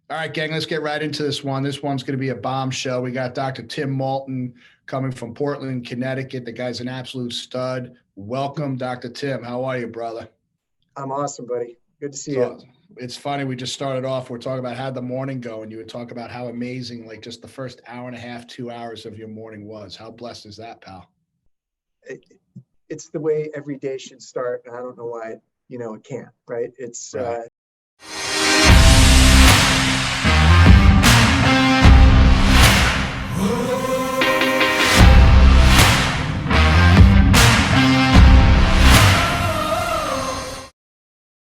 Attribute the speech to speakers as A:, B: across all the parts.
A: All right, gang, let's get right into this one. This one's going to be a bombshell. We got Dr. Tim Malton coming from Portland, Connecticut. The guy's an absolute stud. Welcome, Dr. Tim. How are you, brother?
B: I'm awesome, buddy. Good to see you.
A: So it's funny. We just started off. We're talking about how the morning go, and you would talk about how amazing, like just the first hour and a half, 2 hours of your morning was. How blessed is that, pal?
B: It, it's the way every day should start, and I don't know why it can't, right? It's
A: Right.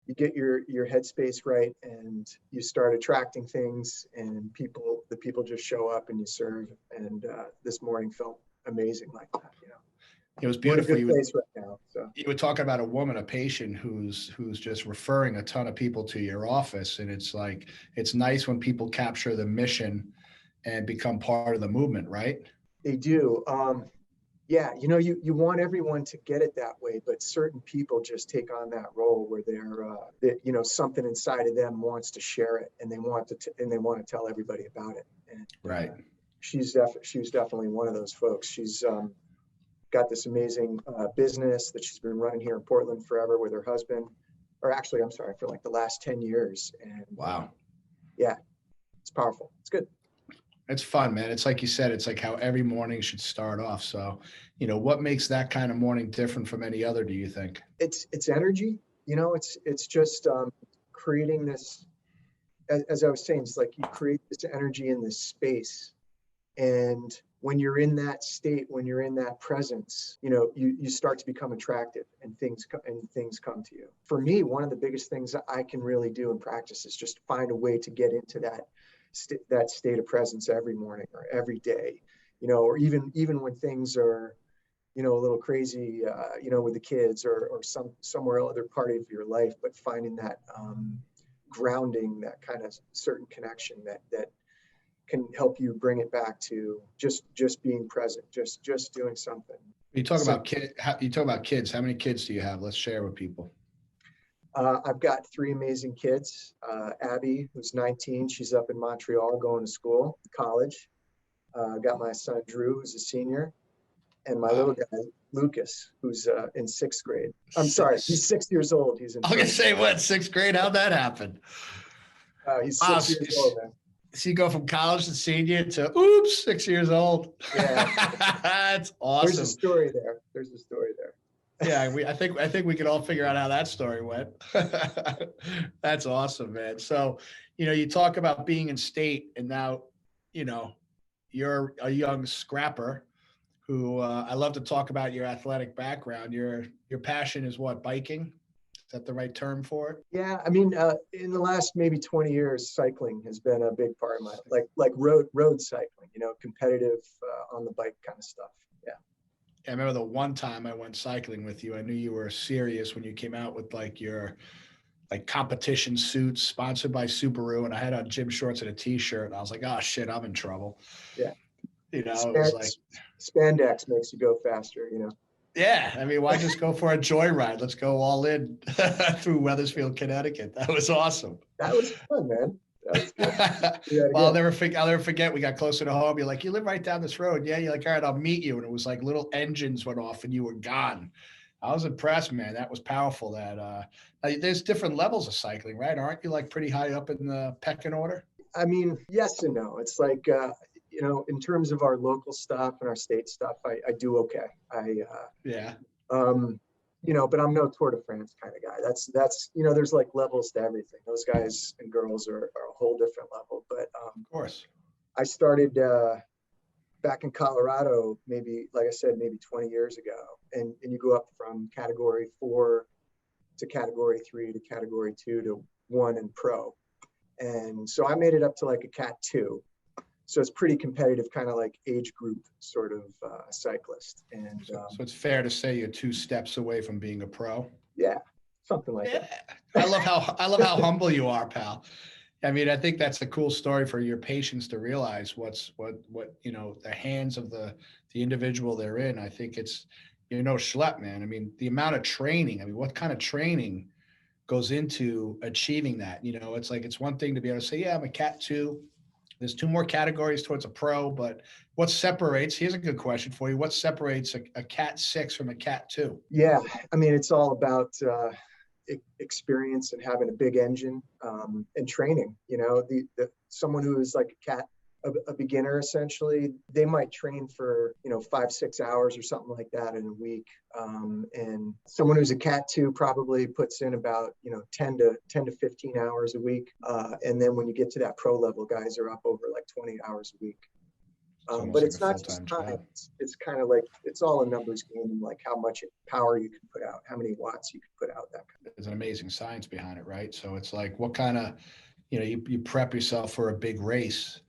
B: You get your headspace right, and you start attracting things, and the people just show up, and you serve. And this morning felt amazing like that.
A: It was
B: We're in a
A: beautiful.
B: good place right now. So
A: You were talking about a woman, a patient who's just referring a ton of people to your office, and it's like it's nice when people capture the mission and become part of the movement, right?
B: they do. Yeah, you want everyone to get it that way, but certain people just take on that role where something inside of them wants to share it, and they want to tell everybody about it. And
A: Right.
B: she's definitely one of those folks. She's got this amazing business that she's been running here in Portland forever with her husband, or actually, I'm sorry, for like the last 10 years. And
A: Wow.
B: yeah, it's powerful. It's good.
A: It's fun, man. It's like you said, it's like how every morning should start off. So, what makes that kind of morning different from any other, do you think?
B: It's energy. It's just creating this. As I was saying, it's like you create this energy in this space, and when you're in that state, when you're in that presence, you start to become attractive, and things come to you. For me, one of the biggest things that I can really do in practice is just find a way to get into that state of presence every morning or every day, or even when things are a little crazy, with the kids or somewhere other part of your life, but finding that grounding, that kind of certain connection that can help you bring it back to just being present, just doing something.
A: You talk about you talk about kids. How many kids do you have? Let's share with people.
B: I've got three amazing kids. Abby, who's 19, she's up in Montreal going to school, college. Got my son Drew, who's a senior, and my little guy Lucas, who's in sixth grade. I'm sorry, he's 6 years old. He's in.
A: I'm gonna say what, sixth grade? How'd that happen?
B: He's 6 years old, man.
A: So you go from college to senior to 6 years old.
B: Yeah,
A: that's awesome.
B: There's a story there.
A: Yeah, I think we could all figure out how that story went. That's awesome, man. So, you talk about being in state, and now, you're a young scrapper who I love to talk about your athletic background. Your passion is what, biking? Is that the right term for it?
B: Yeah, I mean, in the last maybe 20 years, cycling has been a big part of my like road cycling. Competitive on the bike kind of stuff. Yeah.
A: I remember the one time I went cycling with you. I knew you were serious when you came out with your competition suits sponsored by Subaru, and I had on gym shorts and a t-shirt, and I was like, oh shit, I'm in trouble.
B: Yeah.
A: It was like
B: spandex makes you go faster,
A: Yeah, I memean, why just go for a joyride? Let's go all in through Wethersfield, Connecticut. That was awesome.
B: That was fun, man.
A: Well, I'll never forget. We got closer to home. You're like, you live right down this road. Yeah. You're like, all right, I'll meet you. And it was like little engines went off and you were gone. I was impressed, man. That was powerful. There's different levels of cycling, right? Aren't you like pretty high up in the pecking order?
B: I mean, yes and no. It's like, in terms of our local stuff and our state stuff, I do okay.
A: Yeah.
B: But I'm no Tour de France kind of guy. That's there's like levels to everything. Those guys and girls are a whole different level. But
A: of course,
B: I started back in Colorado, maybe, like I said, maybe 20 years ago, and you go up from category 4 to category 3 to category 2 to 1 and pro. And so I made it up to like a cat 2. So it's pretty competitive, kind of like age group sort of cyclist. And
A: so it's fair to say you're 2 steps away from being a pro.
B: Yeah, something like that.
A: I love how humble you are, pal. I mean, I think that's a cool story for your patients to realize what the hands of the individual they're in. I think it's schlep, man. I mean, the amount of training. I mean, what kind of training goes into achieving that. You know, it's like, it's one thing to be able to say, yeah, I'm a cat 2. There's 2 more categories towards a pro, but what separates, here's a good question for you. What separates a cat 6 from a cat 2?
B: Yeah, I mean, it's all about experience and having a big engine, and training. You know, the someone who is like a cat, a beginner essentially, they might train for 5-6 hours or something like that in a week, and someone who's a cat 2 probably puts in about 10 to 15 hours a week, and then when you get to that pro level, guys are up over like 20 hours a week. But
A: Like
B: it's
A: a
B: not just
A: full-time
B: time.
A: job.
B: It's kind of like, it's all a numbers game, like how much power you can put out, how many watts you can put out, that kind
A: There's an amazing science behind it, right? So it's like, what kind of, you prep yourself for a big race.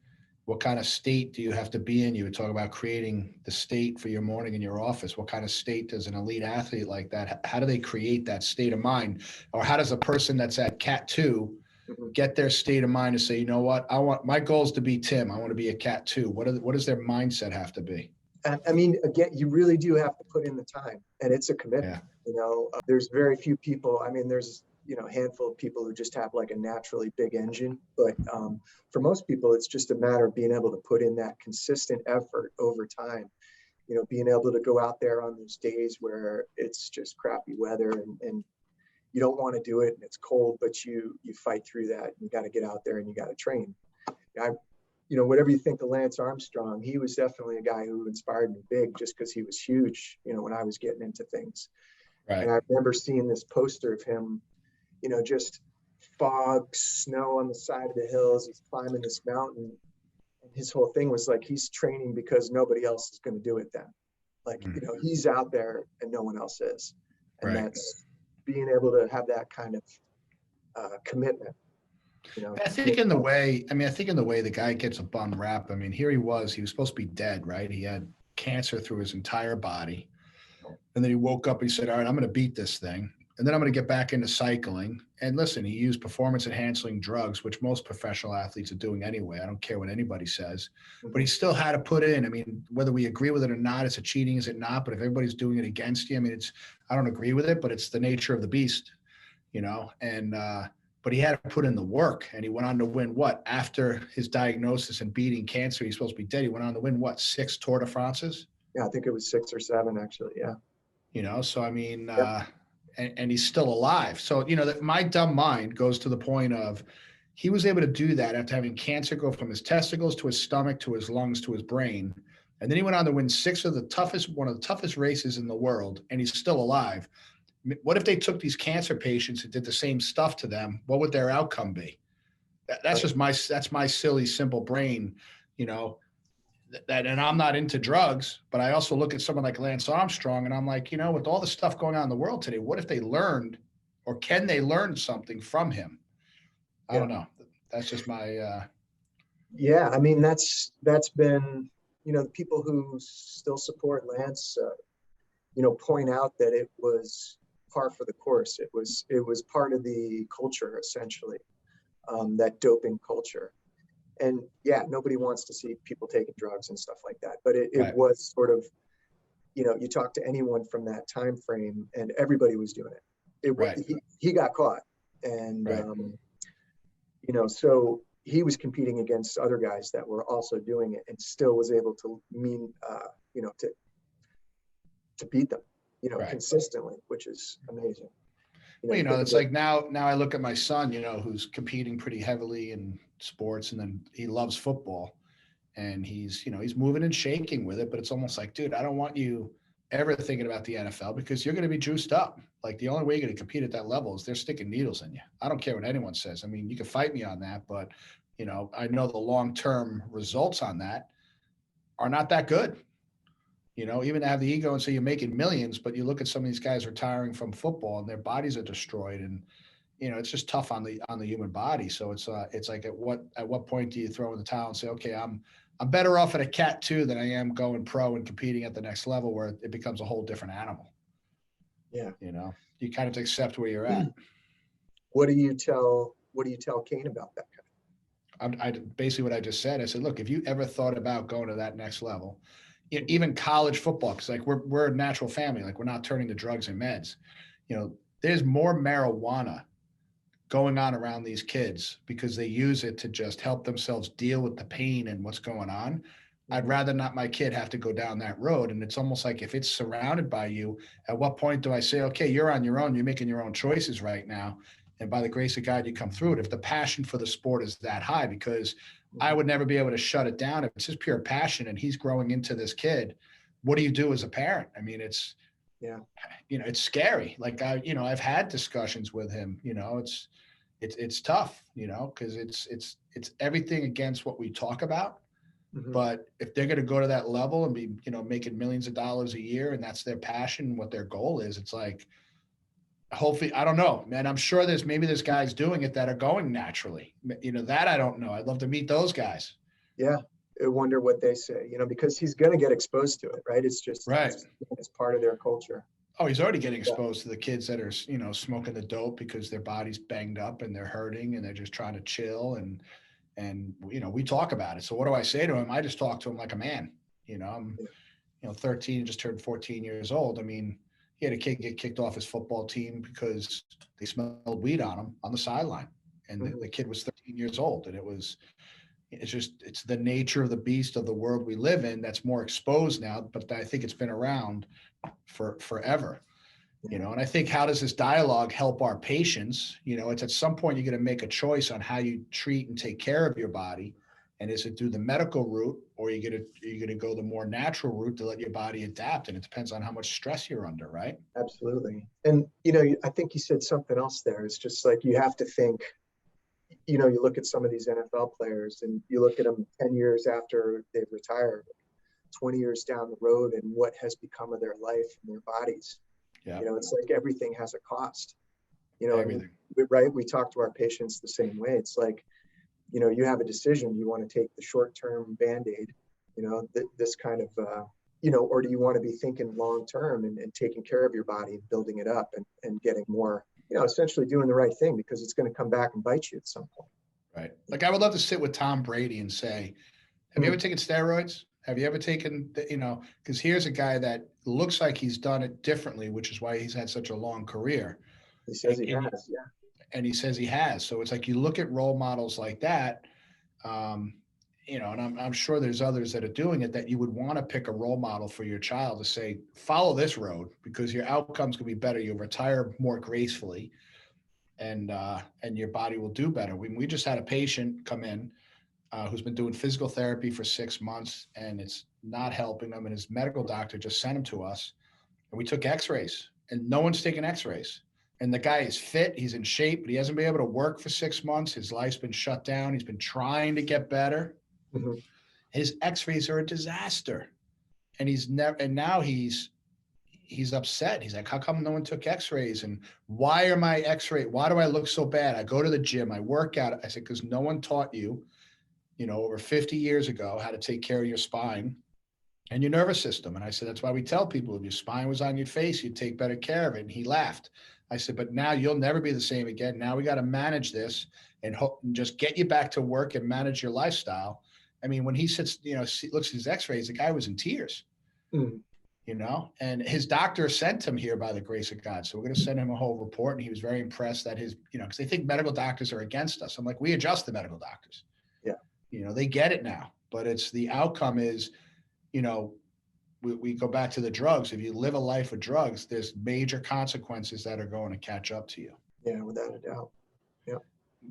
A: What kind of state do you have to be in? You would talk about creating the state for your morning in your office. What kind of state does an elite athlete like that, how do they create that state of mind? Or how does a person that's at cat 2
B: of. Mhm.
A: get their state of mind to say, you know what, I want, my goal is to be Tim. I want to be a cat 2. What does their mindset have to be?
B: I mean, again, you really do have to put in the time, and it's a commitment.
A: Yeah.
B: There's very few people. I mean, there's a handful of people who just have like a naturally big engine, but for most people, it's just a matter of being able to put in that consistent effort over time. Being able to go out there on those days where it's just crappy weather, and you don't want to do it, and it's cold, but you fight through that. You got to get out there and you got to train. Whatever you think of Lance Armstrong, he was definitely a guy who inspired me big, just because he was huge, when I was getting into things.
A: Right.
B: And I remember seeing this poster of him, just fog, snow on the side of the hills. He's climbing this mountain. And his whole thing was like, he's training because nobody else is going to do it then. Like, he's out there and no one else is. And
A: Right.
B: that's being able to have that kind of commitment.
A: I think in the way the guy gets a bum rap. I mean, here he was supposed to be dead, right? He had cancer through his entire body. And then he woke up, he said, all right, I'm going to beat this thing. And then I'm going to get back into cycling. And listen, he used performance enhancing drugs, which most professional athletes are doing anyway. I don't care what anybody says, but he still had to put in. I mean, whether we agree with it or not, it's a cheating, is it not? But if everybody's doing it against you, I mean, I don't agree with it, but it's the nature of the beast, and, but he had to put in the work, and he went on to win what? After his diagnosis and beating cancer, he's supposed to be dead. He went on to win what? 6 Tour de France's?
B: Yeah, I think it was 6 or 7 actually. Yeah.
A: So I mean,
B: Yep.
A: and he's still alive. So, that my dumb mind goes to the point of, he was able to do that after having cancer go from his testicles to his stomach to his lungs to his brain. And then he went on to win one of the toughest races in the world, and he's still alive. What if they took these cancer patients and did the same stuff to them? What would their outcome be? That's my silly, simple brain, and I'm not into drugs, but I also look at someone like Lance Armstrong and I'm like, with all the stuff going on in the world today, what if they learned, or can they learn something from him? I don't know. That's just my,
B: Yeah. I mean, that's been, the people who still support Lance, point out that it was par for the course. It was part of the culture, essentially, that doping culture. And yeah, nobody wants to see people taking drugs and stuff like that. But it
A: Right.
B: was sort of, you talk to anyone from that time frame, and everybody was doing it.
A: Right.
B: He got caught, and
A: Right.
B: So he was competing against other guys that were also doing it, and still was able to to beat them,
A: Right.
B: consistently, which is amazing.
A: Well, it's like now I look at my son, who's competing pretty heavily in sports, and then he loves football, and he's moving and shaking with it, but it's almost like, dude, I don't want you ever thinking about the NFL, because you're going to be juiced up. Like, the only way you're going to compete at that level is they're sticking needles in you. I don't care what anyone says. I mean, you can fight me on that, but I know the long-term results on that are not that good. Even to have the ego and say you're making millions, but you look at some of these guys retiring from football and their bodies are destroyed, and it's just tough on the human body. So it's like, at what point do you throw in the towel and say, okay, I'm better off at a cat 2 than I am going pro and competing at the next level, where it becomes a whole different animal.
B: Yeah.
A: You kind of accept where you're at.
B: What do you tell Kane about that?
A: I basically what I just said. I said, look, if you ever thought about going to that next level, even college football, because like we're a natural family, like we're not turning to drugs and meds. There's more marijuana going on around these kids because they use it to just help themselves deal with the pain and what's going on. I'd rather not my kid have to go down that road. And it's almost like if it's surrounded by you, at what point do I say, okay, you're on your own, you're making your own choices right now. And by the grace of God, you come through it. If the passion for the sport is that high, because I would never be able to shut it down. If it's just pure passion and he's growing into this kid, what do you do as a parent? I mean, it's,
B: Yeah.
A: it's scary. Like I've had discussions with him, it's tough, cause it's everything against what we talk about.
B: Mhm.
A: But if they're going to go to that level and be, making millions of dollars a year and that's their passion, what their goal is, it's like, hopefully, I don't know, man. I'm sure there's guys doing it that are going naturally. That I don't know. I'd love to meet those guys.
B: Yeah. I wonder what they say, because he's going to get exposed to it, right? It's just,
A: Right.
B: it's part of their culture.
A: Oh, he's already getting exposed to the kids that are, smoking the dope because their body's banged up and they're hurting and they're just trying to chill. And we talk about it. So what do I say to him? I just talk to him like a man. I'm 13, just turned 14 years old. I mean, he had a kid get kicked off his football team because they smelled weed on him on the sideline, and the kid was 13 years old. And it's the nature of the beast of the world we live in that's more exposed now, but I think it's been around for forever. And I think, how does this dialogue help our patients? It's at some point you're going to make a choice on how you treat and take care of your body. And is it through the medical route, or are you going to go the more natural route to let your body adapt? And it depends on how much stress you're under, right?
B: Absolutely. And, I think you said something else there. It's just like, you have to think, you look at some of these NFL players and you look at them 10 years after they've retired, 20 years down the road, and what has become of their life and their bodies.
A: Yeah.
B: It's like everything has a cost,
A: Everything.
B: right? We talk to our patients the same way. It's like, you have a decision. You want to take the short-term Band-Aid, this kind of, or do you want to be thinking long-term and taking care of your body and building it up and getting more, essentially doing the right thing, because it's going to come back and bite you at some point.
A: Right. Like, I would love to sit with Tom Brady and say, have you ever taken steroids? Have you ever taken, because here's a guy that looks like he's done it differently, which is why he's had such a long career.
B: He says he has, yeah.
A: And he says he has. So it's like, you look at role models like that, and I'm sure there's others that are doing it, that you would want to pick a role model for your child to say, follow this road, because your outcomes can be better. You'll retire more gracefully, and your body will do better. We just had a patient come in who's been doing physical therapy for 6 months, and it's not helping him. And his medical doctor just sent him to us, and we took x-rays, and no one's taking x-rays. And the guy is fit, he's in shape, but he hasn't been able to work for 6 months. His life's been shut down. He's been trying to get better.
B: Mm-hmm.
A: His x-rays are a disaster. And now he's upset. He's like, how come no one took x-rays? And why do I look so bad? I go to the gym, I work out. I said, because no one taught you, over 50 years ago, how to take care of your spine and your nervous system. And I said, that's why we tell people, if your spine was on your face, you'd take better care of it. And he laughed. I said, but now you'll never be the same again. Now we got to manage this and just get you back to work and manage your lifestyle. I mean, when he sits, looks at his x-rays, the guy was in tears, and his doctor sent him here by the grace of God. So we're going to send him a whole report. And he was very impressed that because they think medical doctors are against us. I'm like, we adjust the medical doctors.
B: Yeah.
A: They get it now, but it's the outcome is, we go back to the drugs. If you live a life of drugs, there's major consequences that are going to catch up to you.
B: Yeah, without a doubt. Yeah.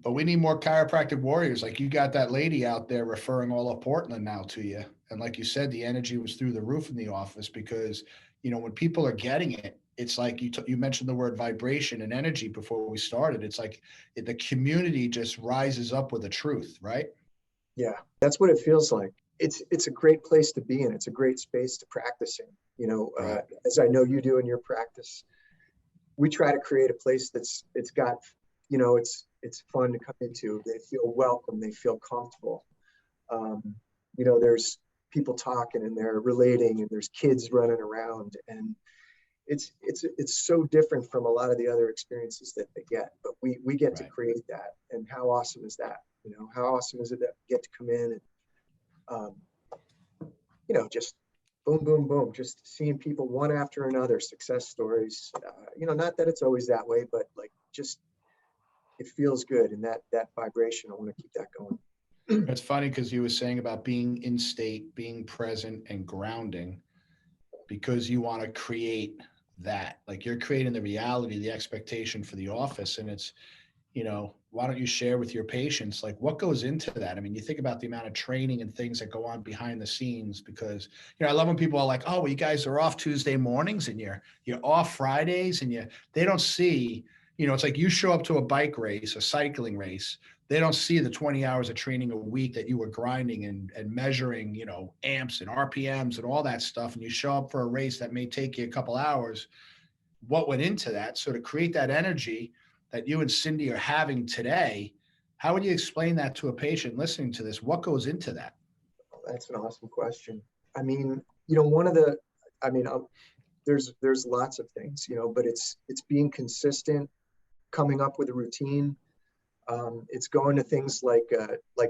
A: But we need more chiropractic warriors. Like, you got that lady out there referring all of Portland now to you. And like you said, the energy was through the roof in the office because, when people are getting it, it's like you mentioned the word vibration and energy before we started. It's like the community just rises up with the truth, right?
B: Yeah, that's what it feels like. It's a great place to be in. It's a great space to practice in.
A: Right.
B: As I know you do in your practice, we try to create a place it's got, it's fun to come into. They feel welcome. They feel comfortable. There's people talking and they're relating, and there's kids running around, and it's so different from a lot of the other experiences that they get. But we get to create that, and how awesome is that? How awesome is it that we get to come in and just boom, boom, boom, just seeing people one after another, success stories. Not that it's always that way, but like, just it feels good. And that vibration, I want to keep that going.
A: It's funny because you were saying about being in state, being present and grounding, because you want to create that. Like you're creating the reality, the expectation for the office. And it's, why don't you share with your patients, like what goes into that? I mean, you think about the amount of training and things that go on behind the scenes because, I love when people are like, oh, well, you guys are off Tuesday mornings and you're off Fridays and they don't see, it's like you show up to a bike race, a cycling race. They don't see the 20 hours of training a week that you were grinding and measuring, amps and RPMs and all that stuff. And you show up for a race that may take you a couple hours. What went into that? So to create that energy that you and Cindy are having today, how would you explain that to a patient listening to this? What goes into that?
B: That's an awesome question. I mean, one of the, there's lots of things, but it's being consistent, coming up with a routine. It's going to things like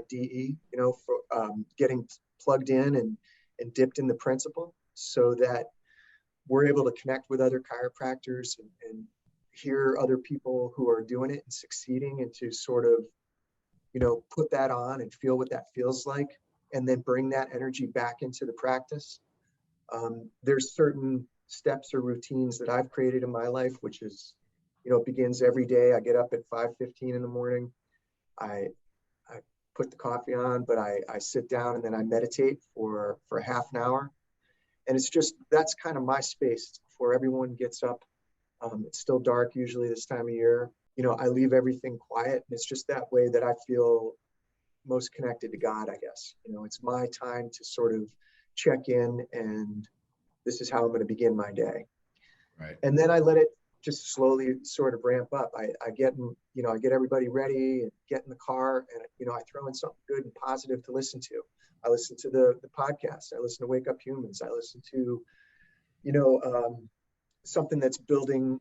B: DE, for getting plugged in and dipped in the principle so that we're able to connect with other chiropractors and hear other people who are doing it and succeeding, and to sort of, put that on and feel what that feels like, and then bring that energy back into the practice. There's certain steps or routines that I've created in my life, which is, it begins every day. I get up at 5:15 in the morning. I put the coffee on, but I sit down and then I meditate for half an hour. And it's just, that's kind of my space before everyone gets up. It's still dark usually this time of year. I leave everything quiet, and it's just that way that I feel most connected to God, I guess. It's my time to sort of check in, and this is how I'm going to begin my day.
A: Right.
B: And then I let it just slowly sort of ramp up. I get everybody ready and get in the car, and, I throw in something good and positive to listen to. I listen to the podcast. I listen to Wake Up Humans. I listen to, something that's building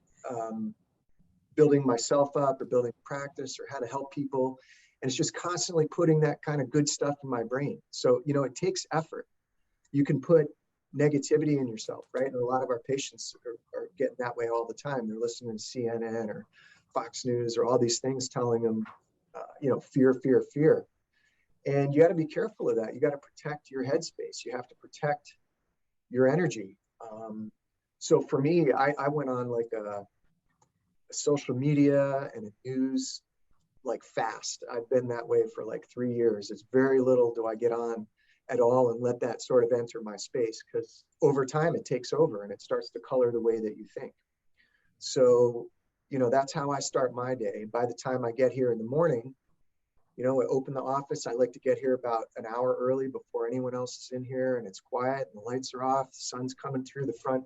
B: myself up, or building practice, or how to help people. And it's just constantly putting that kind of good stuff in my brain. So, it takes effort. You can put negativity in yourself, right? And a lot of our patients are getting that way all the time. They're listening to CNN or Fox News or all these things telling them, fear, fear, fear. And you got to be careful of that. You got to protect your headspace. You have to protect your energy. So for me, I went on like a social media and a news like fast. I've been that way for like 3 years. It's very little do I get on at all and let that sort of enter my space, because over time it takes over and it starts to color the way that you think. So, that's how I start my day. By the time I get here in the morning, I open the office. I like to get here about an hour early before anyone else is in here, and it's quiet and the lights are off. The sun's coming through the front.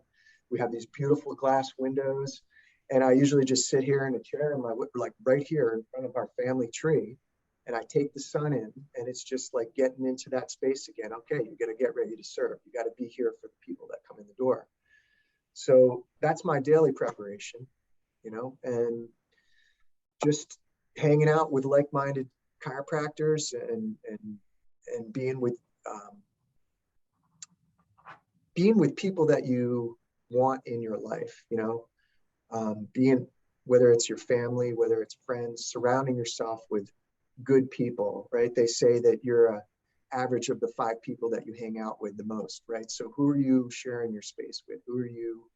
B: We have these beautiful glass windows, and I usually just sit here in a chair like right here in front of our family tree, and I take the sun in, and it's just like getting into that space again. Okay, you got to get ready to serve. You got to be here for the people that come in the door. So that's my daily preparation, and just hanging out with like-minded chiropractors and being with people that you want in your life, being, whether it's your family, whether it's friends, surrounding yourself with good people, right? They say that you're a average of the 5 people that you hang out with the most, right? So who are you sharing your space with? Who are you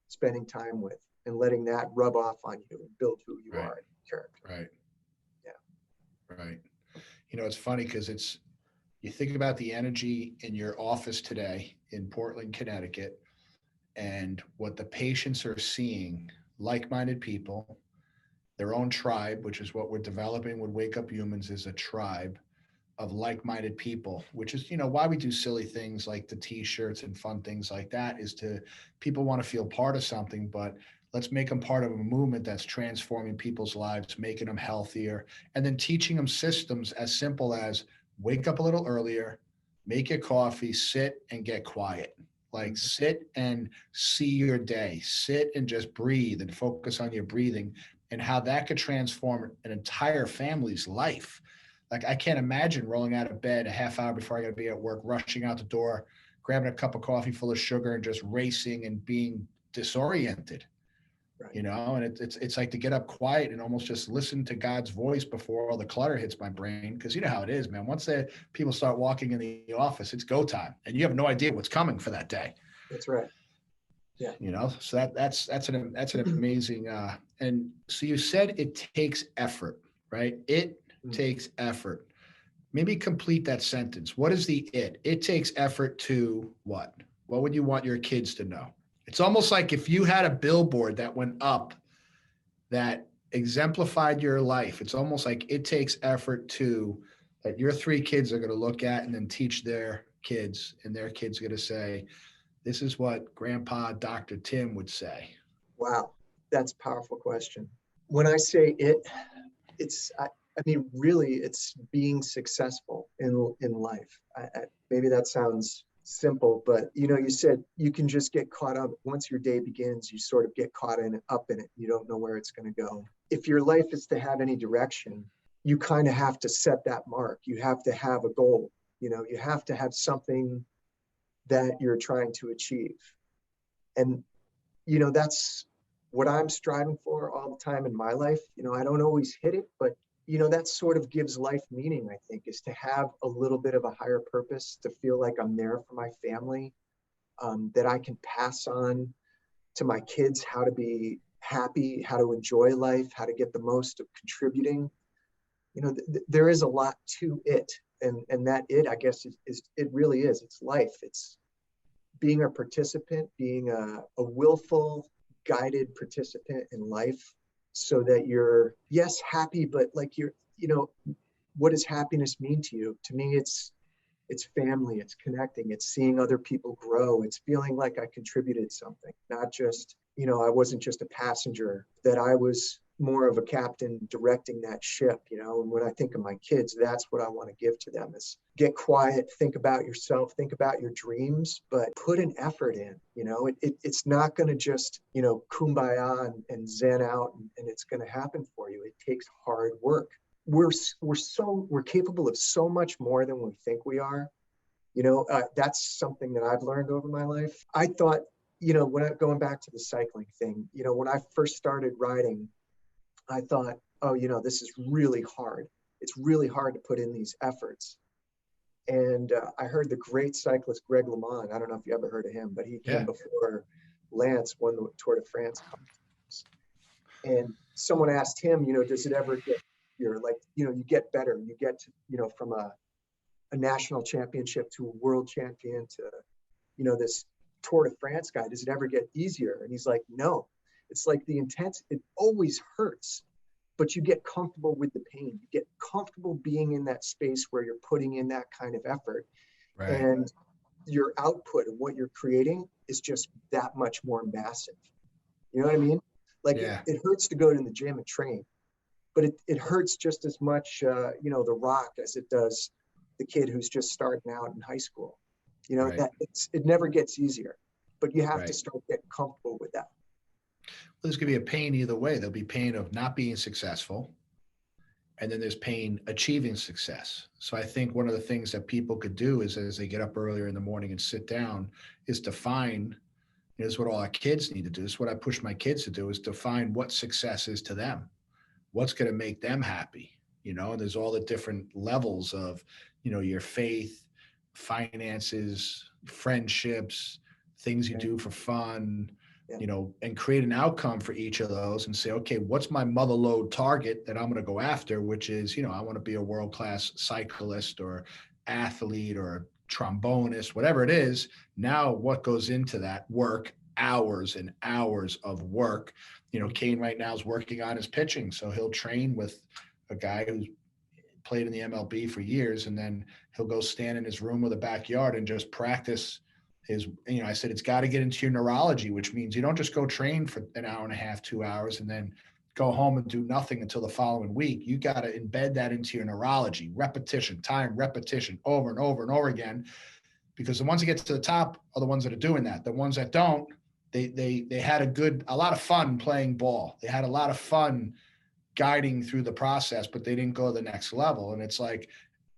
B: spending time with, and letting that rub off on you and build who you are and character.
A: Right.
B: Yeah.
A: Right. It's funny because you think about the energy in your office today in Portland, Connecticut, and what the patients are seeing, like-minded people, their own tribe, which is what we're developing with Wake Up Humans, is a tribe of like-minded people, which is, why we do silly things like the t-shirts and fun things like that, is to, people want to feel part of something, but let's make them part of a movement that's transforming people's lives, making them healthier, and then teaching them systems as simple as wake up a little earlier, make your coffee, sit and get quiet. Like sit and see your day, sit and just breathe and focus on your breathing, and how that could transform an entire family's life. Like I can't imagine rolling out of bed a half hour before I got to be at work, rushing out the door, grabbing a cup of coffee full of sugar and just racing and being disoriented.
B: Right.
A: you know, and it's like to get up quiet and almost just listen to God's voice before all the clutter hits my brain. Cause you know how it is, man. Once the people start walking in the office, it's go time and you have no idea what's coming for that day.
B: That's right. Yeah.
A: You know, so that's an amazing, and so you said it takes effort, right? It
B: Mm.
A: takes effort. Maybe complete that sentence. What is the it? It takes effort to what? What would you want your kids to know? It's almost like if you had a billboard that went up that exemplified your life, it's almost like it takes effort to that your three kids are going to look at and then teach their kids, and their kids are going to say, this is what Grandpa Dr. Tim would say.
B: Wow. That's a powerful question. When I say I mean, really, it's being successful in life. Maybe that sounds simple, but you said you can just get caught up once your day begins. You sort of get caught up in it. You don't know where it's going to go. If your life is to have any direction, you kind of have to set that mark. You have to have a goal. You have to have something that you're trying to achieve, and that's what I'm striving for all the time in my life. I don't always hit it, but that sort of gives life meaning, I think, is to have a little bit of a higher purpose, to feel like I'm there for my family, that I can pass on to my kids how to be happy, how to enjoy life, how to get the most of contributing. There is a lot to it. And that it, I guess, is it really is. It's life. It's being a participant, being a willful, guided participant in life, so that you're, yes, happy, but like what does happiness mean to you? To me, it's family, it's connecting, it's seeing other people grow, it's feeling like I contributed something, not just, I wasn't just a passenger, that I was more of a captain directing that ship. And when I think of my kids, that's what I want to give to them, is get quiet, think about yourself, think about your dreams, but put an effort in. It's not going to just, kumbaya and zen out and it's going to happen for you. It takes hard work. We're capable of so much more than we think we are. That's something that I've learned over my life. I thought, going back to the cycling thing, when I first started riding, I thought, oh, this is really hard. It's really hard to put in these efforts. And I heard the great cyclist Greg LeMond. I don't know if you ever heard of him, but he came before Lance won the Tour de France. And someone asked him, does it ever get easier? Like, you get better. You get to, from a national championship to a world champion to, this Tour de France guy. Does it ever get easier? And he's like, no. It's like the intense, it always hurts, but you get comfortable with the pain. You get comfortable being in that space where you're putting in that kind of effort. Right. And your output of what you're creating is just that much more massive. You know what I mean? Like it hurts to go to the gym and train, but it hurts just as much, the rock as it does the kid who's just starting out in high school. Right. That it never gets easier, but you have to start getting comfortable with that.
A: Well, there's going to be a pain either way. There'll be pain of not being successful, and then there's pain achieving success. So I think one of the things that people could do is, as they get up earlier in the morning and sit down, is define, this is what all our kids need to do. This is what I push my kids to do, is define what success is to them. What's going to make them happy? And there's all the different levels of, your faith, finances, friendships, things you do for fun, and create an outcome for each of those and say, okay, what's my mother lode target that I'm going to go after, which is, I want to be a world-class cyclist or athlete or trombonist, whatever it is. Now, what goes into that work? Hours and hours of work. Kane right now is working on his pitching, so he'll train with a guy who's played in the MLB for years, and then he'll go stand in his room or the backyard and just practice his, I said, it's got to get into your neurology, which means you don't just go train for an hour and a half, 2 hours, and then go home and do nothing until the following week. You got to embed that into your neurology, repetition, over and over and over again, because the ones that get to the top are the ones that are doing that. The ones that don't, they had a lot of fun playing ball. They had a lot of fun guiding through the process, but they didn't go to the next level. And it's like,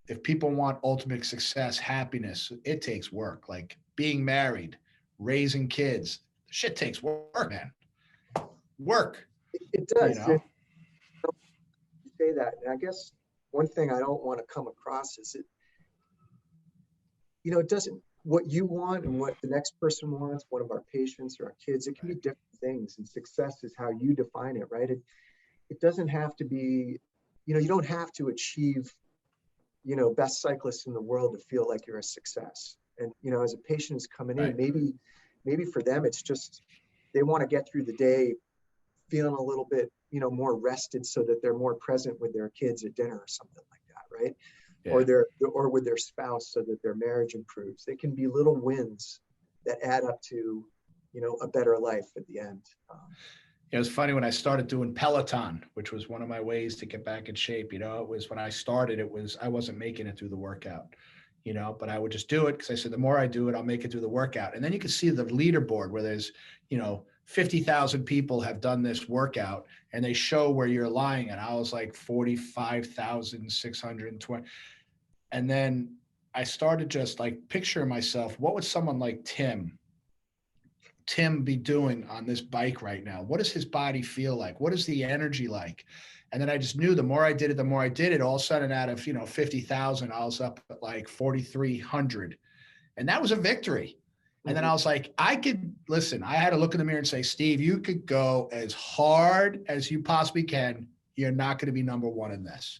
A: if people want ultimate success, happiness, it takes work. Like being married, raising kids, shit takes work, man. work,
B: It
A: you
B: does.
A: know?
B: You say that, and I guess one thing I don't want to come across is it doesn't, what you want and what the next person wants, one of our patients or our kids, it can be different things. And success is how you define it, right? It doesn't have to be, you don't have to achieve, best cyclist in the world to feel like you're a success. And, as a patient is coming in,
A: Right.
B: maybe for them, it's just, they want to get through the day feeling a little bit, more rested so that they're more present with their kids at dinner or something like that, right?
A: Yeah.
B: Or with their spouse so that their marriage improves. They can be little wins that add up to, a better life at the end.
A: It was funny when I started doing Peloton, which was one of my ways to get back in shape. It was when I started, I wasn't making it through the workout, but I would just do it because I said, the more I do it, I'll make it through the workout. And then you can see the leaderboard where there's, 50,000 people have done this workout and they show where you're lying. And I was like 45,620. And then I started just like picturing myself, what would someone like Tim be doing on this bike right now? What does his body feel like? What is the energy like? And then I just knew the more I did it, all of a sudden out of, 50,000, I was up at like 4,300. And that was a victory. And then I was like, I had to look in the mirror and say, Steve, you could go as hard as you possibly can. You're not going to be number one in this.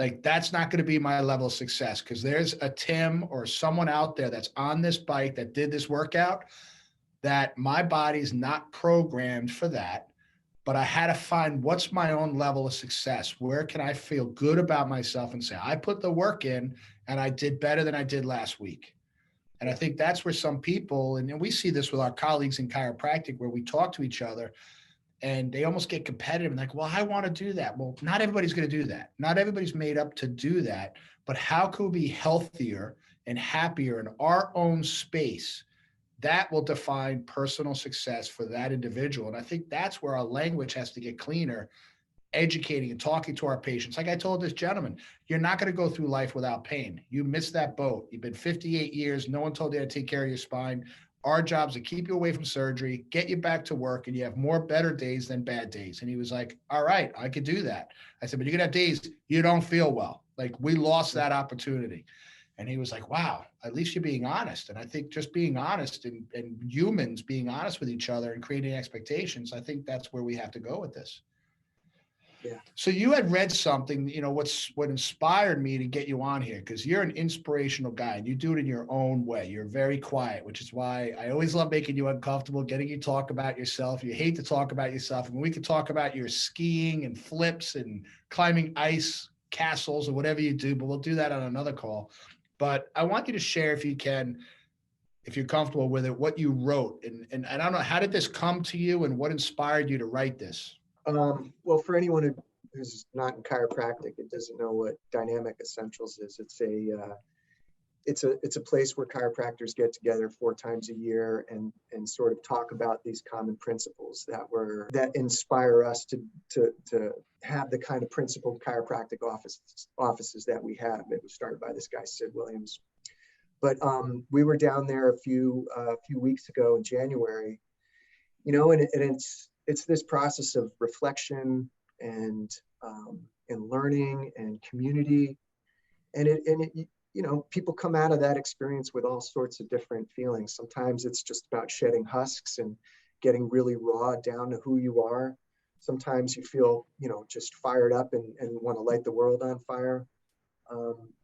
A: Like, that's not going to be my level of success, because there's a Tim or someone out there that's on this bike that did this workout that my body's not programmed for that. But I had to find what's my own level of success. Where can I feel good about myself and say, I put the work in and I did better than I did last week. And I think that's where some people, and we see this with our colleagues in chiropractic, where we talk to each other and they almost get competitive and like, well, I want to do that. Well, not everybody's going to do that. Not everybody's made up to do that. But how can we be healthier and happier in our own space? That will define personal success for that individual. And I think that's where our language has to get cleaner, educating and talking to our patients. Like I told this gentleman, you're not going to go through life without pain. You missed that boat. You've been 58 years. No one told you to take care of your spine. Our job is to keep you away from surgery, get you back to work, and you have more better days than bad days. And he was like, all right, I could do that. I said, but you're going to have days you don't feel well. Like, we lost that opportunity. And he was like, wow, at least you're being honest. And I think just being honest and humans being honest with each other and creating expectations, I think that's where we have to go with this.
B: Yeah.
A: So you had read something, what inspired me to get you on here, because you're an inspirational guy and you do it in your own way. You're very quiet, which is why I always love making you uncomfortable, getting you to talk about yourself. You hate to talk about yourself. And we could talk about your skiing and flips and climbing ice castles or whatever you do, but we'll do that on another call. But I want you to share, if you can, if you're comfortable with it, what you wrote. And I don't know, how did this come to you and what inspired you to write this?
B: Well, for anyone who's not in chiropractic and doesn't know what Dynamic Essentials is, it's a place where chiropractors get together 4 times a year and sort of talk about these common principles that inspire us to have the kind of principled chiropractic offices that we have. It was started by this guy, Sid Williams. But we were down there a few weeks ago in January, and it's this process of reflection and learning and community, and it people come out of that experience with all sorts of different feelings. Sometimes it's just about shedding husks and getting really raw down to who you are. Sometimes you feel just fired up and want to light the world on fire.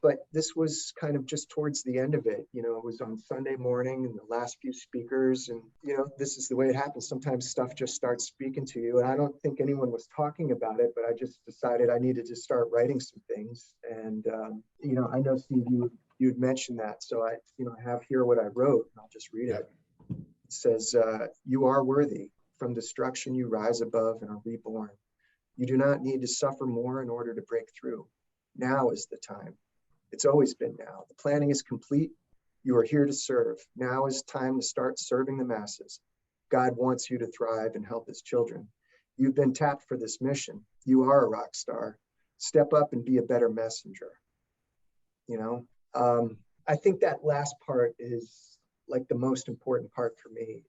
B: But this was kind of just towards the end of it. It was on Sunday morning and the last few speakers. And, this is the way it happens. Sometimes stuff just starts speaking to you. And I don't think anyone was talking about it, but I just decided I needed to start writing some things. And, I know, Steve, you'd mentioned that. So I have here what I wrote. And I'll just read it. It says, you are worthy. From destruction, you rise above and are reborn. You do not need to suffer more in order to break through. Now is the time. It's always been now. The planning is complete. You are here to serve. Now is time to start serving the masses. God wants you to thrive and help his children. You've been tapped for this mission. You are a rock star. Step up and be a better messenger. I think that last part is like the most important part for me.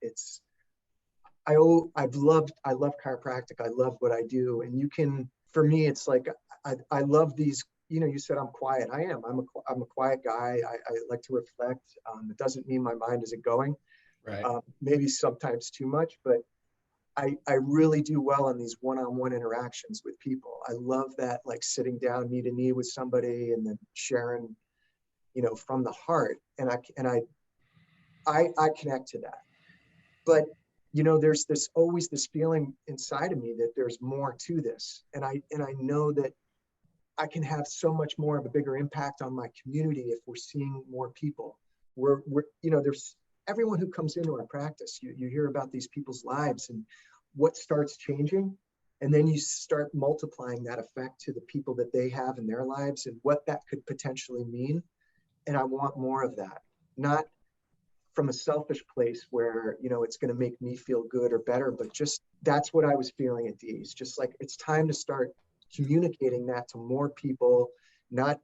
B: I love chiropractic. I love what I do. And for me, it's like, I love these, you said I'm quiet. I am. I'm a quiet guy. I like to reflect. It doesn't mean my mind isn't going,
A: Right.
B: maybe sometimes too much, but I really do well on these one-on-one interactions with people. I love that, like sitting down knee to knee with somebody and then sharing, from the heart. And I connect to that. But there's always this feeling inside of me that there's more to this. And I know that I can have so much more of a bigger impact on my community if we're seeing more people. There's everyone who comes into our practice, you hear about these people's lives and what starts changing. And then you start multiplying that effect to the people that they have in their lives and what that could potentially mean. And I want more of that, not from a selfish place where, it's going to make me feel good or better, but just that's what I was feeling at D's. Just like, it's time to start communicating that to more people, not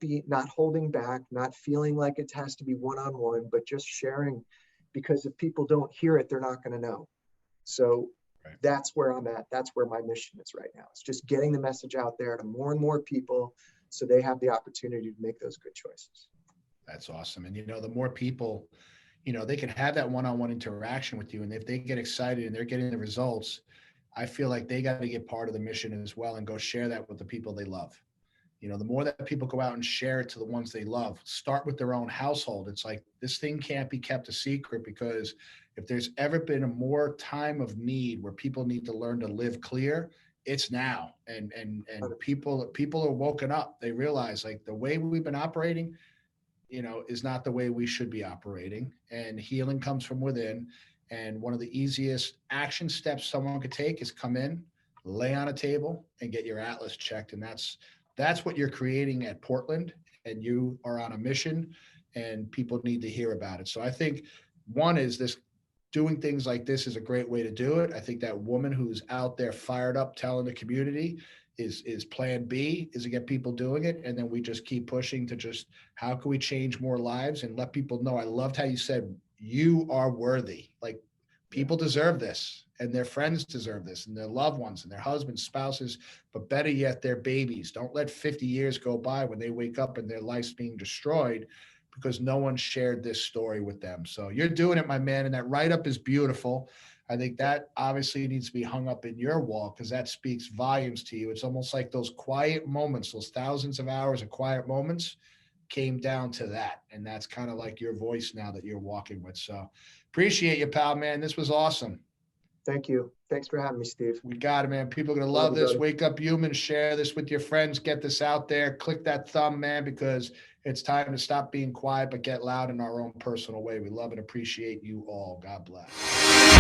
B: holding back, not feeling like it has to be one-on-one, but just sharing, because if people don't hear it, they're not going to know. So right. That's where I'm at. That's where my mission is right now. It's just getting the message out there to more and more people so they have the opportunity to make those good choices.
A: That's awesome. And, the more people, they can have that one-on-one interaction with you. And if they get excited and they're getting the results, I feel like they got to get part of the mission as well and go share that with the people they love. The more that people go out and share it to the ones they love, start with their own household. It's like, this thing can't be kept a secret, because if there's ever been a more time of need where people need to learn to live clear, it's now. And people are woken up. They realize, like, the way we've been operating, is not the way we should be operating. And healing comes from within. And one of the easiest action steps someone could take is come in, lay on a table, and get your atlas checked. And that's what you're creating at Portland. And you are on a mission, and people need to hear about it. So I think one is this, doing things like this is a great way to do it. I think that woman who's out there fired up telling the community is plan B, is to get people doing it. And then we just keep pushing to just, how can we change more lives and let people know. I loved how you said, you are worthy. Like, people deserve this, and their friends deserve this, and their loved ones and their husbands, spouses, but better yet, their babies. Don't let 50 years go by when they wake up and their life's being destroyed because no one shared this story with them. So you're doing it, my man. And that write-up is beautiful. I think that obviously needs to be hung up in your wall, because that speaks volumes to you. It's almost like those quiet moments, those thousands of hours of quiet moments came down to that. And that's kind of like your voice now that you're walking with. So appreciate you, pal, man. This was awesome.
B: Thank you. Thanks for having me, Steve.
A: We got it, man. People are going to love this. Wake Up Human. Share this with your friends. Get this out there. Click that thumb, man, because it's time to stop being quiet, but get loud in our own personal way. We love and appreciate you all. God bless.